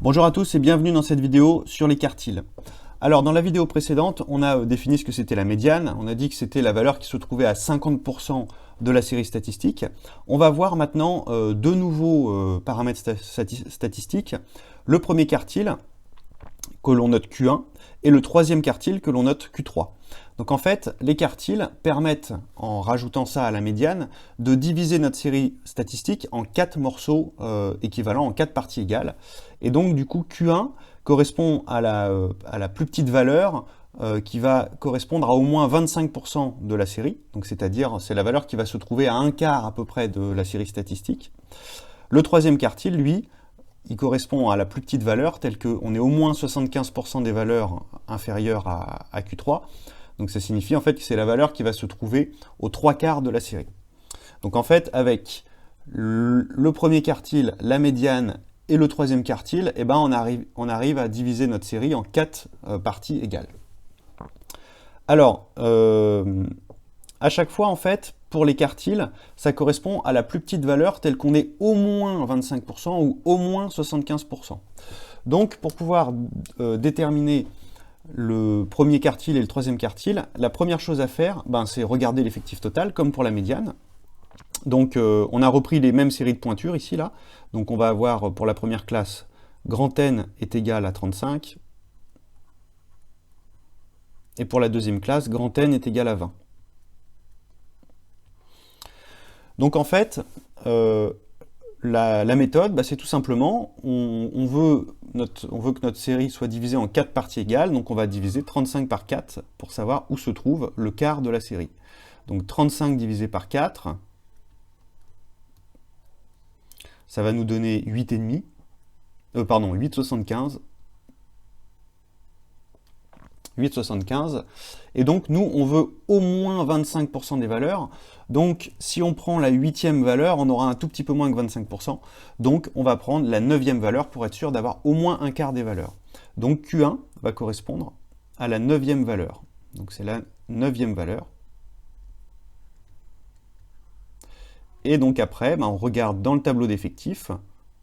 Bonjour à tous et bienvenue dans cette vidéo sur les quartiles. Alors dans la vidéo précédente, on a défini ce que c'était la médiane, on a dit que c'était la valeur qui se trouvait à 50% de la série statistique. On va voir maintenant deux nouveaux paramètres statistiques. Le premier quartile que l'on note Q1 et le troisième quartile que l'on note Q3. Donc en fait, les quartiles permettent, en rajoutant ça à la médiane, de diviser notre série statistique en 4 morceaux équivalents, en 4 parties égales. Et donc du coup, Q1 correspond à la plus petite valeur qui va correspondre à au moins 25% de la série. Donc c'est-à-dire, c'est la valeur qui va se trouver à un quart à peu près de la série statistique. Le troisième quartile, lui, il correspond à la plus petite valeur, telle qu'on est au moins 75% des valeurs inférieures à Q3. Donc ça signifie en fait que c'est la valeur qui va se trouver aux 3 quarts de la série. Donc en fait, avec le premier quartile, la médiane et le troisième quartile, eh ben on arrive à diviser notre série en 4 parties égales. Alors, à chaque fois, en fait, pour les quartiles, ça correspond à la plus petite valeur telle qu'on est au moins 25% ou au moins 75%. Donc, pour pouvoir déterminer le premier quartile et le troisième quartile, la première chose à faire, c'est regarder l'effectif total, comme pour la médiane. Donc, on a repris les mêmes séries de pointures ici, là. Donc, on va avoir pour la première classe, grand N est égal à 35. Et pour la deuxième classe, grand N est égal à 20. Donc en fait, la méthode, c'est tout simplement, on veut que notre série soit divisée en 4 parties égales, donc on va diviser 35 par 4 pour savoir où se trouve le quart de la série. Donc 35 divisé par 4, ça va nous donner 8,75. 8,75. Et donc, nous, on veut au moins 25% des valeurs. Donc, si on prend la 8e valeur, on aura un tout petit peu moins que 25%. Donc, on va prendre la 9e valeur pour être sûr d'avoir au moins un quart des valeurs. Donc, Q1 va correspondre à la 9e valeur. Donc, c'est la 9e valeur. Et donc, après, on regarde dans le tableau d'effectifs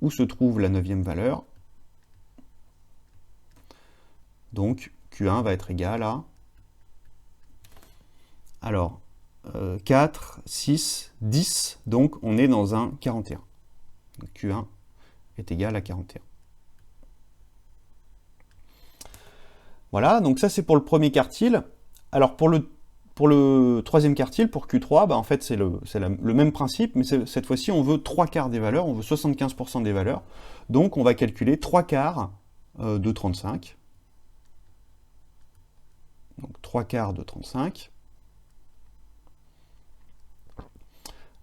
où se trouve la 9e valeur. Donc, Q1 va être égal à, alors, 4, 6, 10, donc on est dans un 41. Donc Q1 est égal à 41. Voilà, donc ça c'est pour le premier quartile. Alors pour le troisième quartile, pour Q3, en fait c'est le même principe, mais cette fois-ci on veut 3 quarts des valeurs, on veut 75% des valeurs. Donc on va calculer 3 quarts de 35. Donc 3 quarts de 35.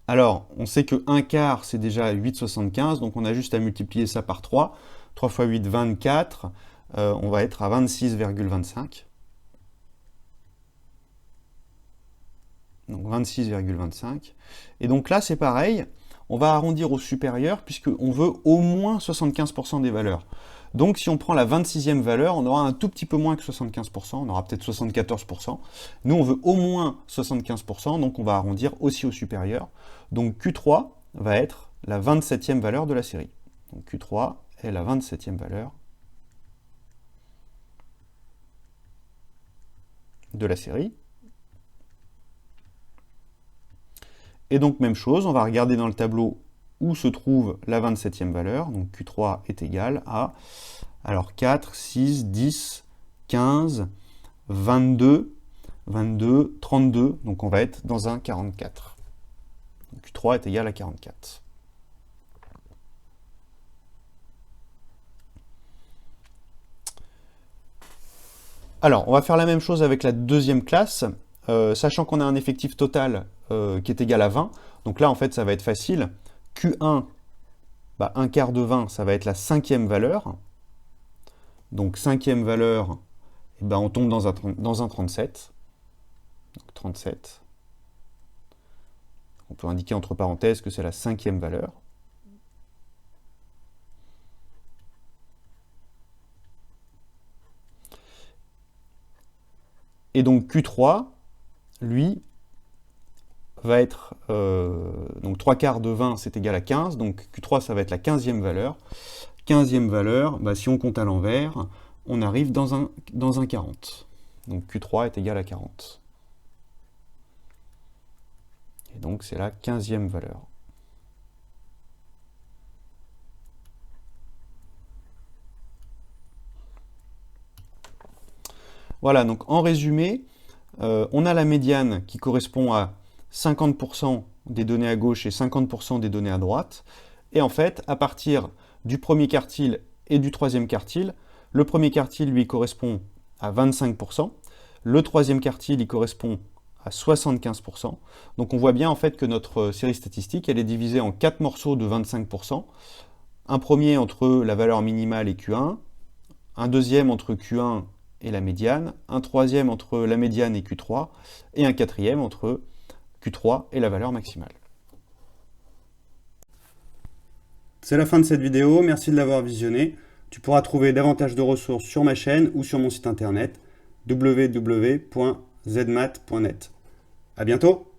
Alors, on sait que 1 quart, c'est déjà 8,75, donc on a juste à multiplier ça par 3. 3 fois 8, 24. On va être à 26,25. Donc 26,25. Et donc là, c'est pareil. On va arrondir au supérieur, puisqu'on veut au moins 75% des valeurs. Donc si on prend la 26e valeur, on aura un tout petit peu moins que 75%, on aura peut-être 74%. Nous, on veut au moins 75%, donc on va arrondir aussi au supérieur. Donc Q3 va être la 27e valeur de la série. Donc Q3 est la 27e valeur de la série. Et donc même chose, on va regarder dans le tableau où se trouve la 27e valeur. Donc Q3 est égal à, alors 4, 6, 10, 15, 22, 32. Donc on va être dans un 44. Donc Q3 est égal à 44. Alors, on va faire la même chose avec la deuxième classe, sachant qu'on a un effectif total qui est égal à 20. Donc là, en fait, ça va être facile. Q1, un quart de 20, ça va être la 5e valeur. Donc 5e valeur, on tombe dans un 37. Donc 37. On peut indiquer entre parenthèses que c'est la 5e valeur. Et donc Q3, lui, va être, donc 3 quarts de 20, c'est égal à 15, donc Q3, ça va être la 15e valeur. 15e valeur, bah, si on compte à l'envers, on arrive dans un 40. Donc Q3 est égal à 40. Et donc c'est la 15e valeur. Voilà, donc en résumé, on a la médiane qui correspond à 50% des données à gauche et 50% des données à droite. Et en fait, à partir du premier quartile et du troisième quartile, le premier quartile lui correspond à 25%, le troisième quartile il correspond à 75%. Donc on voit bien en fait que notre série statistique elle est divisée en 4 morceaux de 25%. Un premier entre la valeur minimale et Q1, un deuxième entre Q1 et la médiane, un troisième entre la médiane et Q3, et un quatrième entre Q3 et la valeur maximale. C'est la fin de cette vidéo, merci de l'avoir visionnée. Tu pourras trouver davantage de ressources sur ma chaîne ou sur mon site internet www.zmat.net. À bientôt!